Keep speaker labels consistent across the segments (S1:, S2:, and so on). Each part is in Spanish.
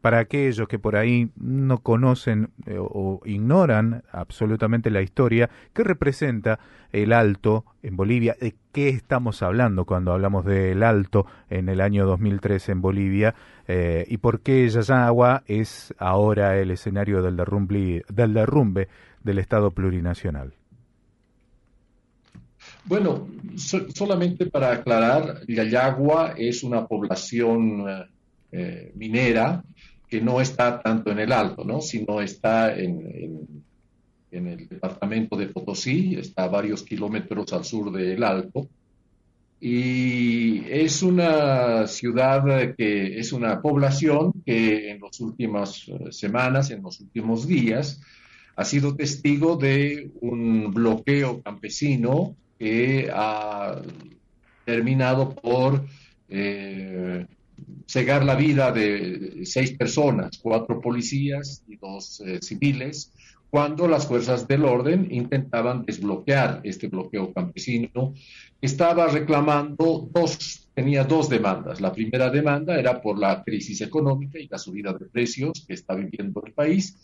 S1: para aquellos que por ahí no conocen o ignoran absolutamente la historia, ¿qué representa el Alto en Bolivia? ¿De qué estamos hablando cuando hablamos del Alto en el año 2003 en Bolivia? ¿Y por qué Yayagua es ahora el escenario del derrumbe del Estado plurinacional?
S2: Bueno, solamente para aclarar, Yayagua es una población minera que no está tanto en el Alto, ¿no? Sino está en el departamento de Potosí, está a varios kilómetros al sur del Alto, y es una ciudad que es una población que en las últimas semanas, en los últimos días, ha sido testigo de un bloqueo campesino que ha terminado por eh, cegar la vida de 6 personas, 4 policías y 2 civiles, cuando las fuerzas del orden intentaban desbloquear este bloqueo campesino. Estaba reclamando tenía dos demandas. La primera demanda era por la crisis económica y la subida de precios que está viviendo el país,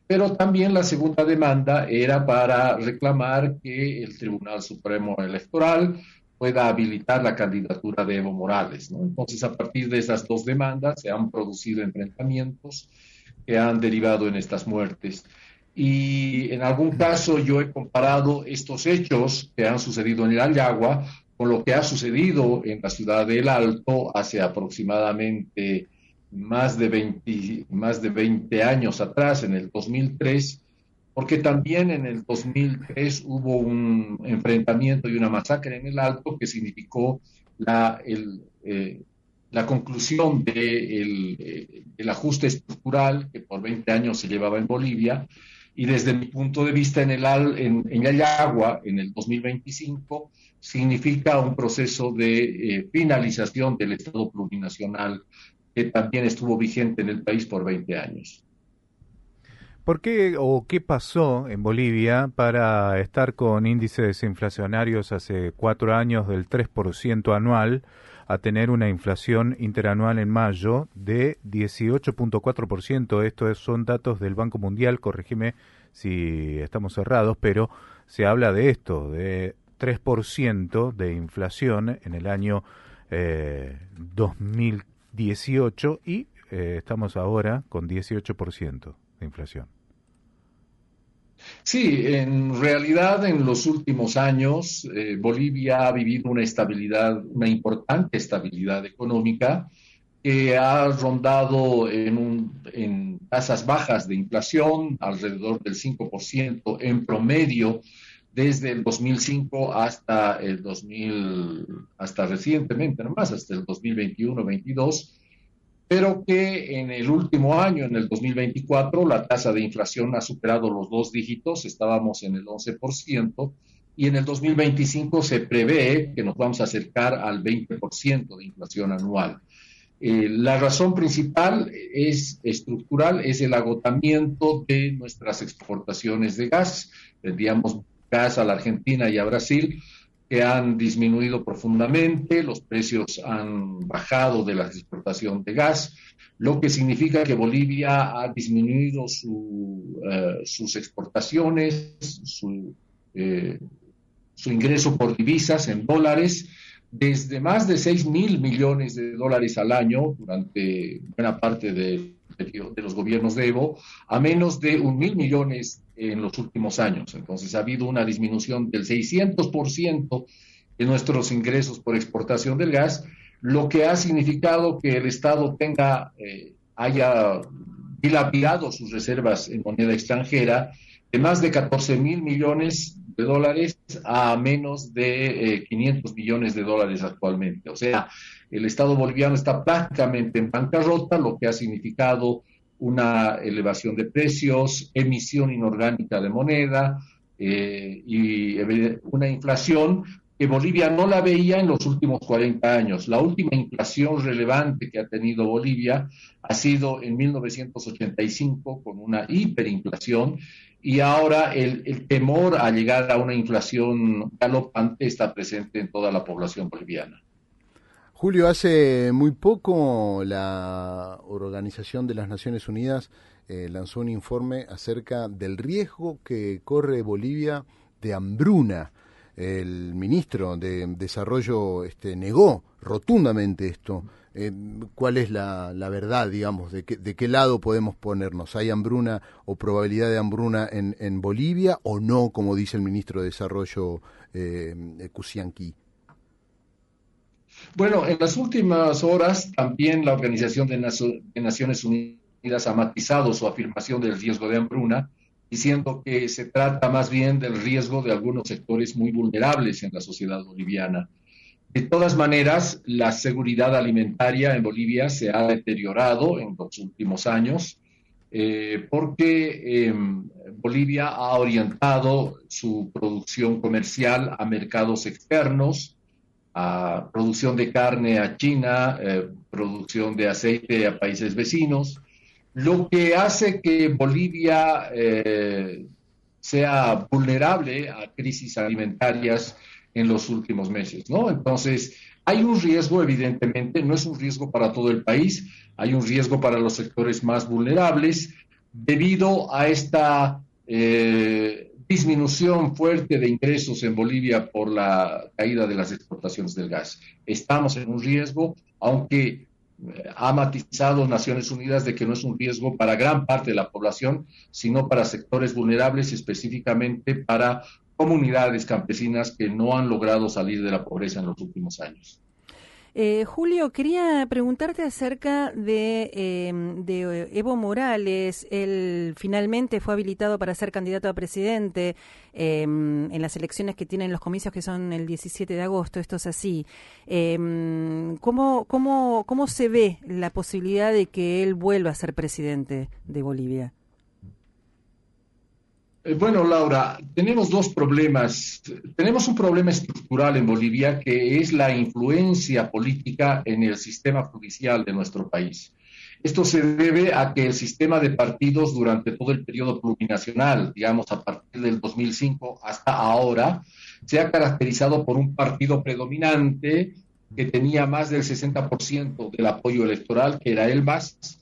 S2: pero también la segunda demanda era para reclamar que el Tribunal Supremo Electoral pueda habilitar la candidatura de Evo Morales, ¿no? Entonces, a partir de esas dos demandas se han producido enfrentamientos que han derivado en estas muertes. Y en algún caso yo he comparado estos hechos que han sucedido en el Ayagua con lo que ha sucedido en la ciudad del Alto hace aproximadamente más de 20 años atrás, en el 2003, porque también en el 2003 hubo un enfrentamiento y una masacre en el Alto que significó la conclusión del ajuste estructural que por 20 años se llevaba en Bolivia. Y desde mi punto de vista en Yayagua, en el 2025, significa un proceso de finalización del Estado plurinacional que también estuvo vigente en el país por 20 años.
S1: ¿Por qué o qué pasó en Bolivia para estar con índices inflacionarios hace 4 años del 3% anual a tener una inflación interanual en mayo de 18.4%? Son datos del Banco Mundial, corregime si estamos errados, pero se habla de esto, de 3% de inflación en el año 2018 y estamos ahora con 18% de inflación.
S2: Sí, en realidad en los últimos años Bolivia ha vivido una estabilidad, una importante estabilidad económica que ha rondado en tasas bajas de inflación, alrededor del 5% en promedio, desde el 2005 hasta hasta recientemente, nomás hasta el 2021-22, pero que en el último año, en el 2024, la tasa de inflación ha superado los 2 dígitos, estábamos en el 11%, y en el 2025 se prevé que nos vamos a acercar al 20% de inflación anual. La razón principal es estructural, es el agotamiento de nuestras exportaciones de gas. Vendíamos gas a la Argentina y a Brasil, que han disminuido profundamente, los precios han bajado de la exportación de gas, lo que significa que Bolivia ha disminuido sus exportaciones, eh, su ingreso por divisas en dólares, desde más de 6.000 millones de dólares al año durante buena parte de los gobiernos de Evo, a menos de 1.000 millones en los últimos años. Entonces ha habido una disminución del 600% de nuestros ingresos por exportación del gas, lo que ha significado que el Estado haya dilapidado sus reservas en moneda extranjera de más de 14.000 millones de dólares a menos de 500 millones de dólares actualmente. O sea, el Estado boliviano está prácticamente en bancarrota, lo que ha significado una elevación de precios, emisión inorgánica de moneda y una inflación que Bolivia no la veía en los últimos 40 años. La última inflación relevante que ha tenido Bolivia ha sido en 1985 con una hiperinflación, y ahora el temor a llegar a una inflación galopante está presente en toda la población boliviana.
S3: Julio, hace muy poco la Organización de las Naciones Unidas lanzó un informe acerca del riesgo que corre Bolivia de hambruna. El ministro de Desarrollo negó rotundamente esto. ¿Cuál es la verdad, digamos? ¿De qué lado podemos ponernos? ¿Hay hambruna o probabilidad de hambruna en Bolivia o no, como dice el ministro de Desarrollo Cusianqui?
S2: Bueno, en las últimas horas también la Organización de Naciones Unidas ha matizado su afirmación del riesgo de hambruna, diciendo que se trata más bien del riesgo de algunos sectores muy vulnerables en la sociedad boliviana. De todas maneras, la seguridad alimentaria en Bolivia se ha deteriorado en los últimos años porque Bolivia ha orientado su producción comercial a mercados externos, a producción de carne a China, producción de aceite a países vecinos, lo que hace que Bolivia sea vulnerable a crisis alimentarias en los últimos meses, ¿no? Entonces, hay un riesgo, evidentemente, no es un riesgo para todo el país, hay un riesgo para los sectores más vulnerables debido a esta disminución fuerte de ingresos en Bolivia por la caída de las exportaciones del gas. Estamos en un riesgo, aunque ha matizado Naciones Unidas de que no es un riesgo para gran parte de la población, sino para sectores vulnerables, específicamente para comunidades campesinas que no han logrado salir de la pobreza en los últimos años.
S4: Julio, quería preguntarte acerca de Evo Morales. Él finalmente fue habilitado para ser candidato a presidente en las elecciones que tienen los comicios, que son el 17 de agosto. Esto es así. ¿Cómo se ve la posibilidad de que él vuelva a ser presidente de Bolivia?
S2: Bueno, Laura, tenemos dos problemas. Tenemos un problema estructural en Bolivia que es la influencia política en el sistema judicial de nuestro país. Esto se debe a que el sistema de partidos durante todo el periodo plurinacional, digamos a partir del 2005 hasta ahora, se ha caracterizado por un partido predominante que tenía más del 60% del apoyo electoral, que era el MAS,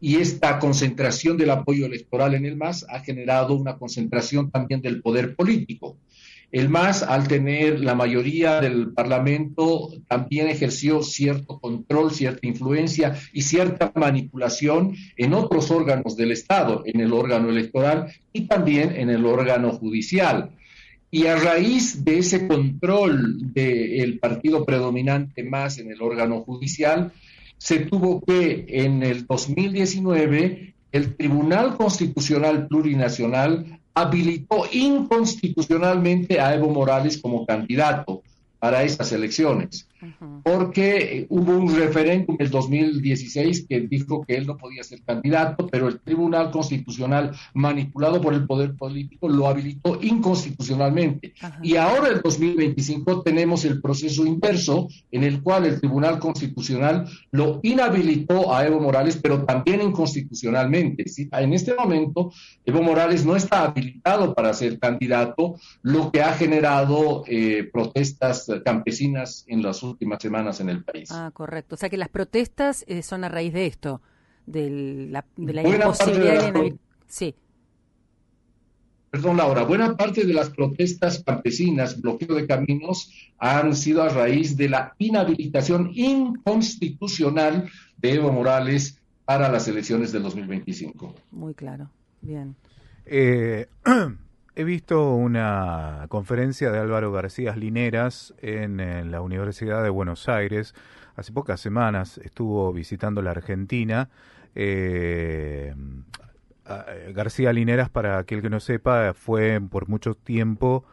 S2: y esta concentración del apoyo electoral en el MAS ha generado una concentración también del poder político. El MAS, al tener la mayoría del Parlamento, también ejerció cierto control, cierta influencia y cierta manipulación en otros órganos del Estado, en el órgano electoral y también en el órgano judicial. Y a raíz de ese control del partido predominante MAS en el órgano judicial, se tuvo que, en el 2019, el Tribunal Constitucional Plurinacional habilitó inconstitucionalmente a Evo Morales como candidato para estas elecciones, porque hubo un referéndum en el 2016 que dijo que él no podía ser candidato, pero el Tribunal Constitucional, manipulado por el poder político, lo habilitó inconstitucionalmente. Y ahora, en 2025, tenemos el proceso inverso, en el cual el Tribunal Constitucional lo inhabilitó a Evo Morales, pero también inconstitucionalmente. ¿Sí? En este momento, Evo Morales no está habilitado para ser candidato, lo que ha generado protestas campesinas en las últimas semanas en el país.
S4: Ah, correcto. O sea que las protestas son a raíz de esto, de la imposibilidad de Sí.
S2: Perdón, Laura, buena parte de las protestas campesinas, bloqueo de caminos, han sido a raíz de la inhabilitación inconstitucional de Evo Morales para las elecciones del 2025.
S4: Muy claro. Bien.
S1: He visto una conferencia de Álvaro García Lineras en la Universidad de Buenos Aires. Hace pocas semanas estuvo visitando la Argentina. García Lineras, para aquel que no sepa, fue por mucho tiempo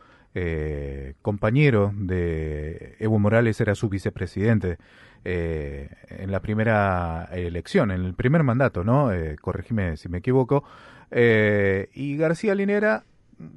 S1: compañero de Evo Morales, era su vicepresidente en la primera elección, en el primer mandato, ¿no? Corregime si me equivoco. Y García Linera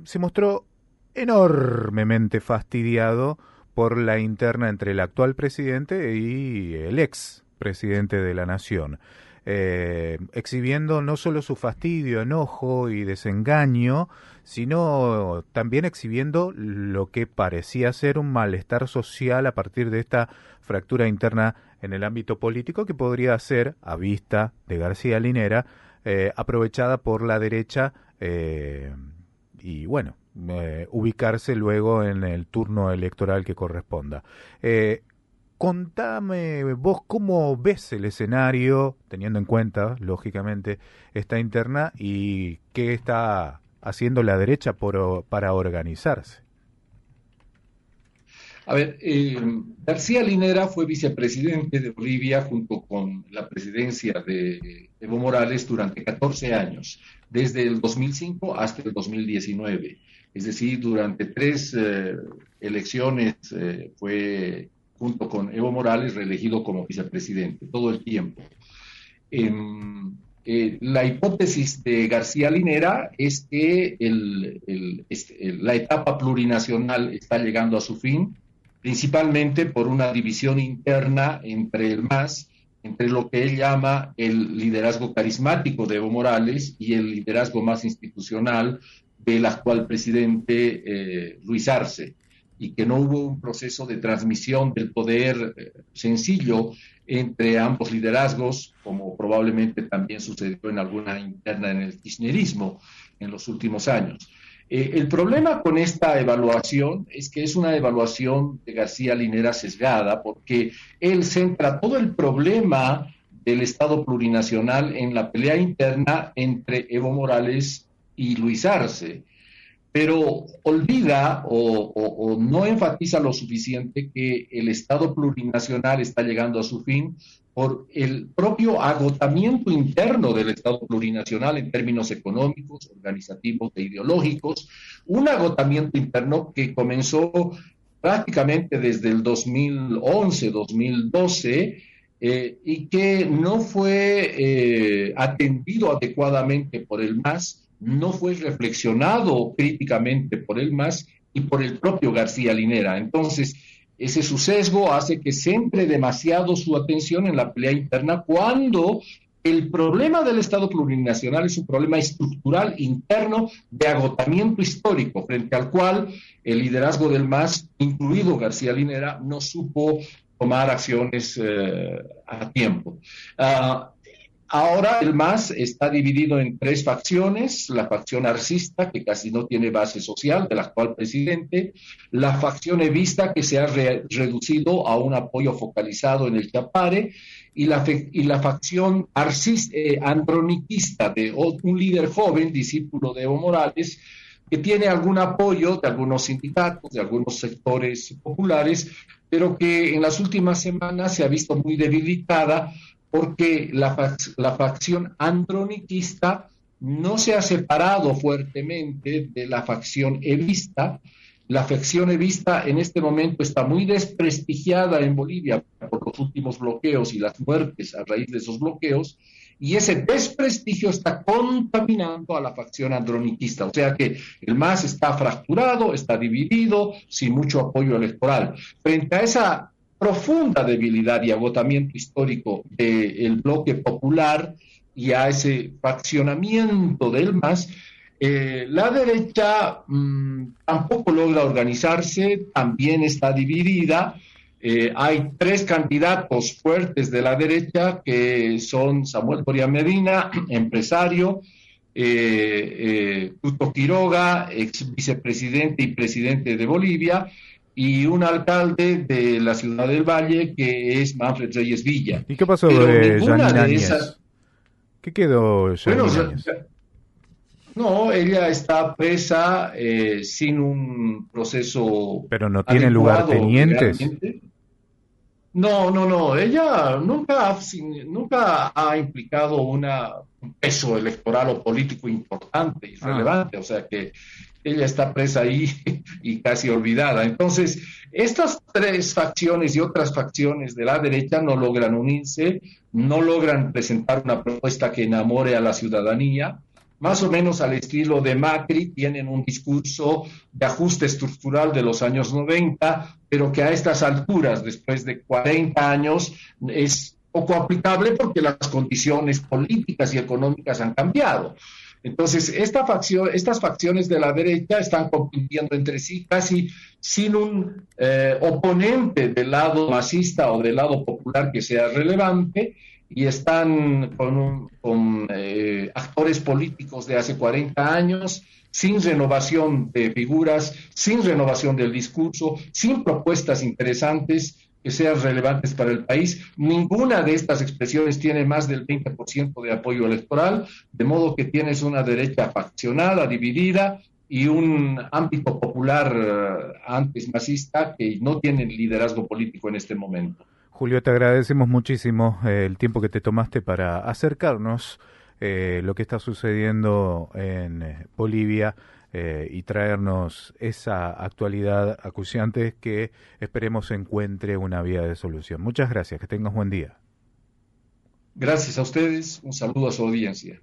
S1: se mostró enormemente fastidiado por la interna entre el actual presidente y el ex presidente de la Nación. exhibiendo no solo su fastidio, enojo y desengaño, sino también exhibiendo lo que parecía ser un malestar social a partir de esta fractura interna en el ámbito político que podría ser, a vista de García Linera, aprovechada por la derecha y bueno, ubicarse luego en el turno electoral que corresponda. Contame vos cómo ves el escenario, teniendo en cuenta, lógicamente, esta interna y qué está haciendo la derecha para organizarse.
S2: A ver, García Linera fue vicepresidente de Bolivia junto con la presidencia de Evo Morales durante 14 años, desde el 2005 hasta el 2019. Es decir, durante 3 elecciones fue, junto con Evo Morales, reelegido como vicepresidente todo el tiempo. La hipótesis de García Linera es que la etapa plurinacional está llegando a su fin, principalmente por una división interna entre el MAS, entre lo que él llama el liderazgo carismático de Evo Morales y el liderazgo más institucional del actual presidente Luis Arce, y que no hubo un proceso de transmisión del poder sencillo entre ambos liderazgos, como probablemente también sucedió en alguna interna en el kirchnerismo en los últimos años. El problema con esta evaluación es que es una evaluación de García Linera sesgada, porque él centra todo el problema del Estado plurinacional en la pelea interna entre Evo Morales y Luis Arce, pero olvida o no enfatiza lo suficiente que el Estado plurinacional está llegando a su fin por el propio agotamiento interno del Estado plurinacional en términos económicos, organizativos e ideológicos, un agotamiento interno que comenzó prácticamente desde el 2011-2012 y que no fue atendido adecuadamente por el MAS, no fue reflexionado críticamente por el MAS y por el propio García Linera. Entonces, ese su sesgo hace que centre demasiado su atención en la pelea interna cuando el problema del Estado plurinacional es un problema estructural interno de agotamiento histórico, frente al cual el liderazgo del MAS, incluido García Linera, no supo tomar acciones a tiempo. Ahora el MAS está dividido en 3 facciones: la facción arcista, que casi no tiene base social, del actual presidente; la facción evista, que se ha reducido a un apoyo focalizado en el Chapare; y la facción androniquista, de un líder joven, discípulo de Evo Morales, que tiene algún apoyo de algunos sindicatos, de algunos sectores populares, pero que en las últimas semanas se ha visto muy debilitada porque la facción androniquista no se ha separado fuertemente de la facción evista. La facción evista en este momento está muy desprestigiada en Bolivia por los últimos bloqueos y las muertes a raíz de esos bloqueos, y ese desprestigio está contaminando a la facción androniquista. O sea que el MAS está fracturado, está dividido, sin mucho apoyo electoral. Frente a esa profunda debilidad y agotamiento histórico del bloque popular y a ese faccionamiento del MAS, la derecha tampoco logra organizarse, también está dividida. Hay 3 candidatos fuertes de la derecha, que son Samuel Doria Medina, empresario, Tuto Quiroga, ex vicepresidente y presidente de Bolivia, y un alcalde de la Ciudad del Valle, que es Manfred Reyes Villa.
S1: ¿Y qué pasó de Janine Áñez? ¿Qué quedó Janine Áñez?
S2: No, ella está presa sin un proceso.
S1: ¿Pero no tiene lugartenientes?
S2: No, ella nunca ha implicado un peso electoral o político importante y relevante, o sea que ella está presa ahí y casi olvidada. Entonces, estas 3 facciones y otras facciones de la derecha no logran unirse, no logran presentar una propuesta que enamore a la ciudadanía. Más o menos al estilo de Macri, tienen un discurso de ajuste estructural de los años 90, pero que a estas alturas, después de 40 años, es poco aplicable porque las condiciones políticas y económicas han cambiado. Entonces, estas facciones de la derecha están compitiendo entre sí casi sin un oponente del lado masista o del lado popular que sea relevante, y están con actores políticos de hace 40 años, sin renovación de figuras, sin renovación del discurso, sin propuestas interesantes que sean relevantes para el país. Ninguna de estas expresiones tiene más del 20% de apoyo electoral, de modo que tienes una derecha faccionada, dividida, y un ámbito popular antes masista que no tienen liderazgo político en este momento.
S1: Julio, te agradecemos muchísimo el tiempo que te tomaste para acercarnos lo que está sucediendo en Bolivia y traernos esa actualidad acuciante que esperemos encuentre una vía de solución. Muchas gracias, que tengas buen día.
S2: Gracias a ustedes, un saludo a su audiencia.